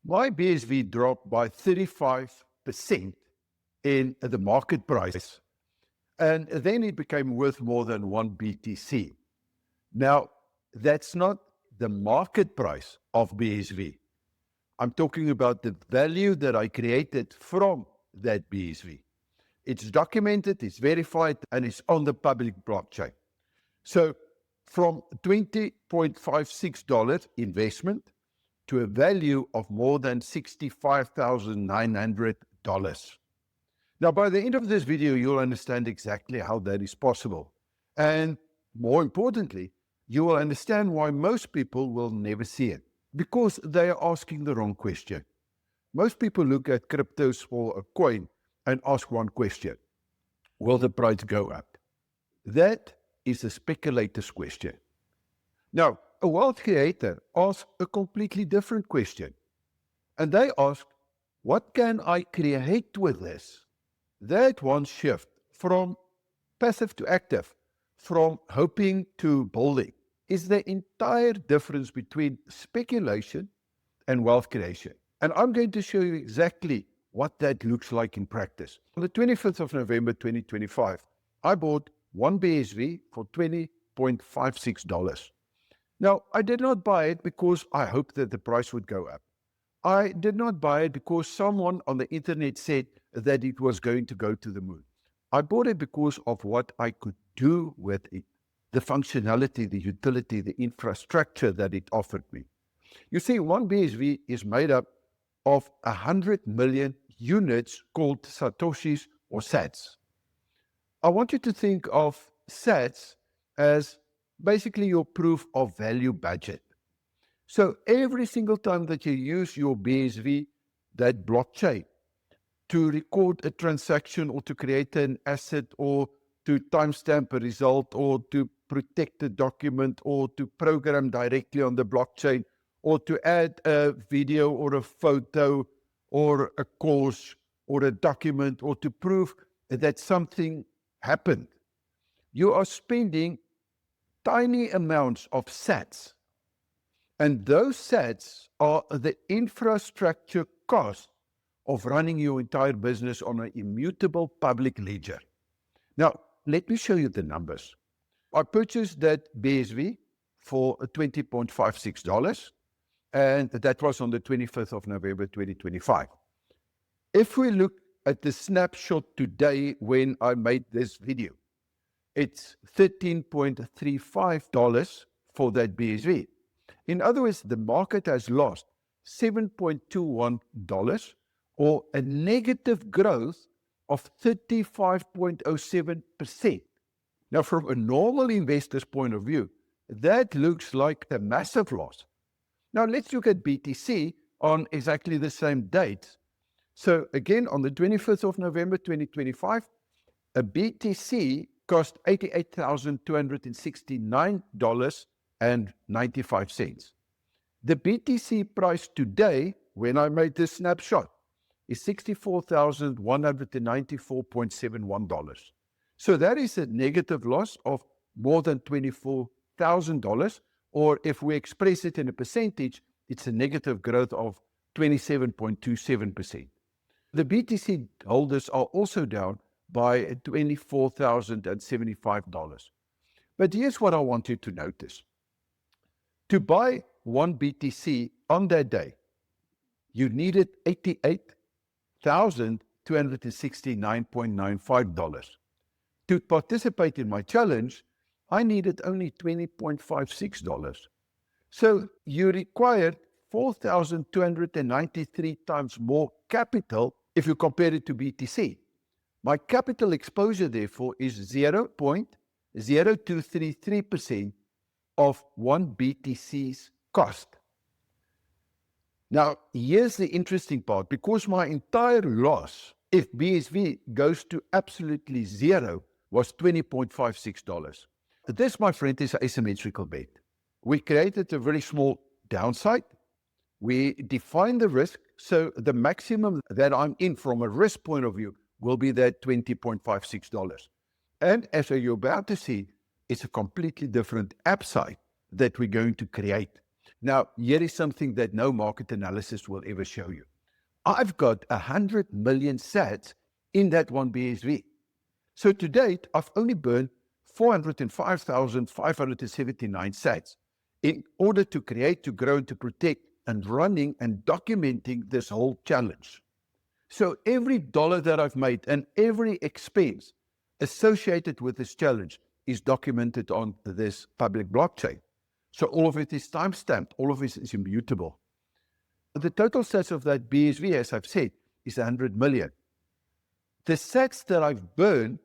My BSV dropped by 35% in the market price, and then it became worth more than 1 BTC. Now, that's not the market price of BSV. I'm talking about the value that I created from that BSV. It's documented, it's verified, and it's on the public blockchain. So from $20.56 investment to a value of more than $65,900. Now, by the end of this video, you'll understand exactly how that is possible. And more importantly, you will understand why most people will never see it, because they are asking the wrong question. Most people look at cryptos or a coin and ask one question: will the price go up? That is a speculator's question. Now, a wealth creator asks a completely different question. And they ask, what can I create with this? That one shift from passive to active, from hoping to building, is the entire difference between speculation and wealth creation. And I'm going to show you exactly what that looks like in practice. On the 25th of November 2025, I bought one BSV for $20.56. Now, I did not buy it because I hoped that the price would go up. I did not buy it because someone on the internet said that it was going to go to the moon. I bought it because of what I could do with it, the functionality, the utility, the infrastructure that it offered me. You see, one BSV is made up of 100 million units called Satoshis or sats. I want you to think of sats as basically your proof of value budget. So every single time that you use your BSV, that blockchain, to record a transaction or to create an asset or to timestamp a result or to protect a document or to program directly on the blockchain or to add a video or a photo or a course or a document or to prove that something happened, you are spending tiny amounts of sats. And those sats are the infrastructure cost of running your entire business on an immutable public ledger. Now, let me show you the numbers. I purchased that BSV for $20.56, and that was on the 25th of November 2025. If we look at the snapshot today when I made this video, it's $13.35 for that BSV. In other words, the market has lost $7.21 or a negative growth of 35.07%. Now, from a normal investor's point of view, that looks like a massive loss. Now, let's look at BTC on exactly the same date. So again, on the 25th of November 2025, a BTC cost $88,269.95. The BTC price today, when I made this snapshot, is $64,194.71. So that is a negative loss of more than $24,000, or if we express it in a percentage, it's a negative growth of 27.27%. The BTC holders are also down by $24,075. But here's what I want you to notice. To buy one BTC on that day, you needed $88,269.95. To participate in my challenge, I needed only $20.56. So you required 4,293 times more capital if you compare it to BTC. My capital exposure, therefore, is 0.0233% of one BTC's cost. Now, here's the interesting part. Because my entire loss, if BSV goes to absolutely zero, was $20.56. This, my friend, is an asymmetrical bet. We created a very small downside. We define the risk, so the maximum that I'm in from a risk point of view will be that $20.56. And as you're about to see, it's a completely different upside that we're going to create. Now, here is something that no market analysis will ever show you. I've got 100 million sats in that one BSV. So to date, I've only burned 405,579 sats in order to create, to grow, and to protect, and running and documenting this whole challenge. So every dollar that I've made and every expense associated with this challenge is documented on this public blockchain. So all of it is timestamped, all of it is immutable. The total sats of that BSV, as I've said, is 100 million. The sats that I've burned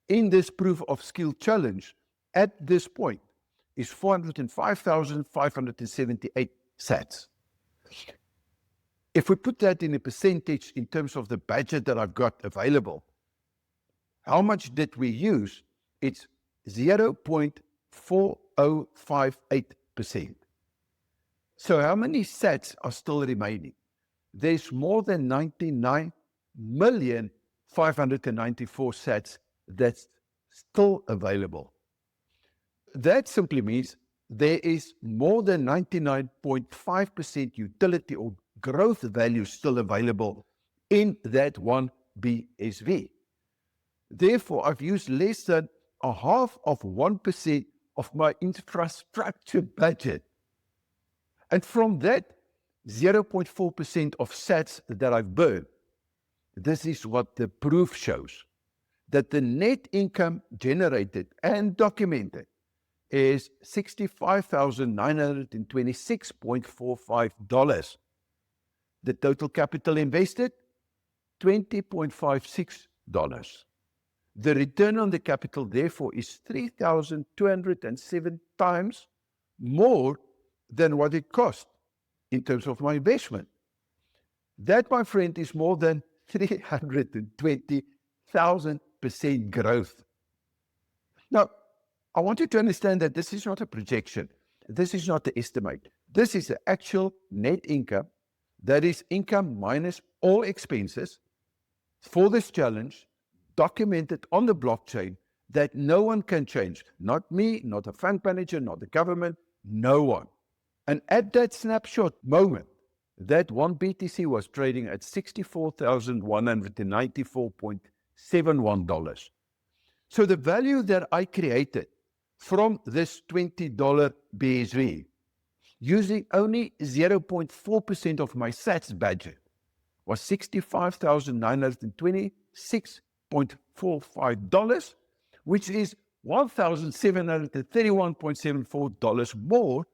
in this proof of skill challenge at this point is 405,578 sats. If we put that in a percentage in terms of the budget that I've got available, how much did we use? It's 0.4058%. So how many sats are still remaining? There's more than 99,594 sats that's still available. That simply means there is more than 99.5% utility or growth value still available in that one BSV. Therefore, I've used less than 0.5% of my infrastructure budget. And from that 0.4% of sats that I've burned, this is what the proof shows, that the net income generated and documented is $65,926.45. The total capital invested, $20.56. The return on the capital, therefore, is 3,207 times more than what it cost in terms of my investment. That, my friend, is more than 320,000% growth. Now, I want you to understand that this is not a projection. This is not the estimate. This is the actual net income. That is income minus all expenses for this challenge, documented on the blockchain, that no one can change. Not me, not a fund manager, not the government, no one. And at that snapshot moment, that one BTC was trading at $64,194.71. So the value that I created from this $20 BSV, using only 0.4% of my sats budget, was $65,926.45, which is $1,731.74 more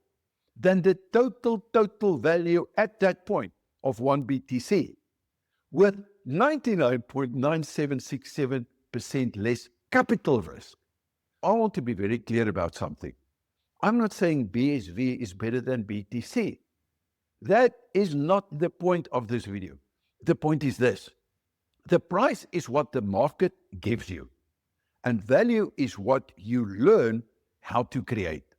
than the total value at that point of one BTC, with 99.9767% less capital risk. I want to be very clear about something. I'm not saying BSV is better than BTC. That is not the point of this video. The point is this: the price is what the market gives you, and value is what you learn how to create.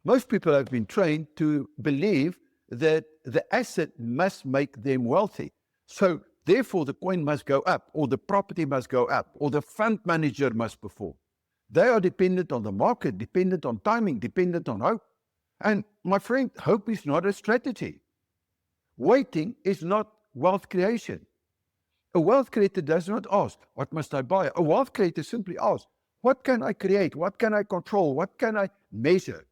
Most people have been trained to believe that the asset must make them wealthy. So therefore the coin must go up, or the property must go up, or the fund manager must perform. They are dependent on the market, dependent on timing, dependent on hope. And my friend, hope is not a strategy. Waiting is not wealth creation. A wealth creator does not ask, what must I buy? A wealth creator simply asks, what can I create? What can I control? What can I measure?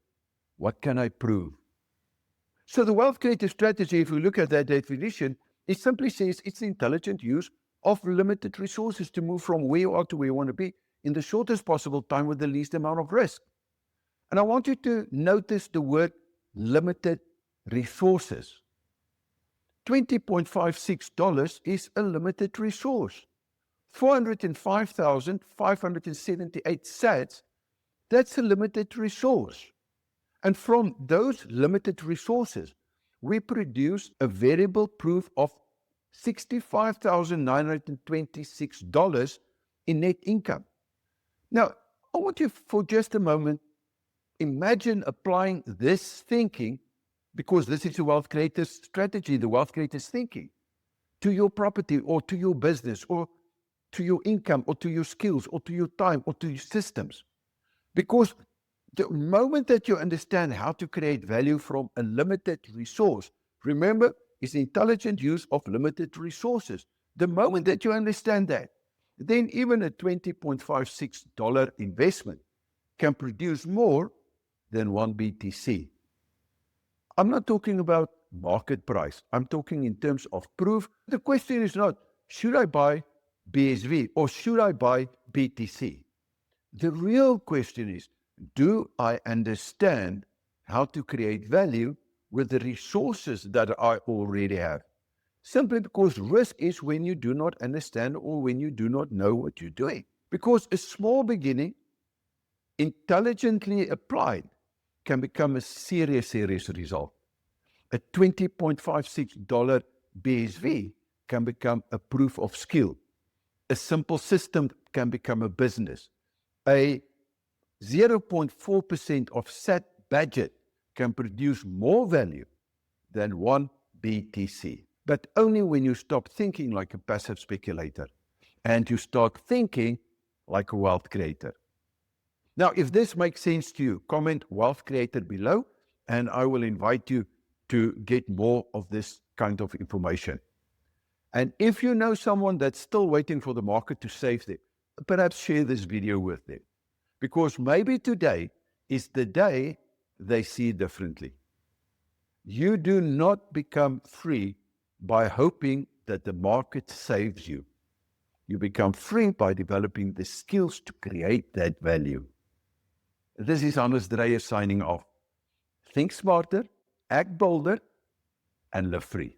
What can I prove? So the wealth creator strategy, if we look at that definition, it simply says it's the intelligent use of limited resources to move from where you are to where you want to be in the shortest possible time with the least amount of risk. And I want you to notice the word limited resources. $20.56 is a limited resource. 405,578 sats, that's a limited resource. And from those limited resources, we produce a variable proof of $65,926 in net income. Now, I want you for just a moment, imagine applying this thinking, because this is the wealth creator's strategy, the wealth creator's thinking, to your property or to your business or to your income or to your skills or to your time or to your systems. Because The moment that you understand how to create value from a limited resource, remember, it's intelligent use of limited resources. The moment that you understand that, then even a $20.56 investment can produce more than one BTC. I'm not talking about market price. I'm talking in terms of proof. The question is not, should I buy BSV or should I buy BTC? The real question is, do I understand how to create value with the resources that I already have? Simply because risk is when you do not understand or when you do not know what you're doing. Because a small beginning, intelligently applied, can become a serious result. A $20.56 BSV can become a proof of skill. A simple system can become a business. A 0.4% of set budget can produce more value than one BTC. But only when you stop thinking like a passive speculator and you start thinking like a wealth creator. Now, if this makes sense to you, comment wealth creator below, and I will invite you to get more of this kind of information. And if you know someone that's still waiting for the market to save them, perhaps share this video with them. Because maybe today is the day they see differently. You do not become free by hoping that the market saves you. You become free by developing the skills to create that value. This is Hannes Dreyer signing off. Think smarter, act bolder, and live free.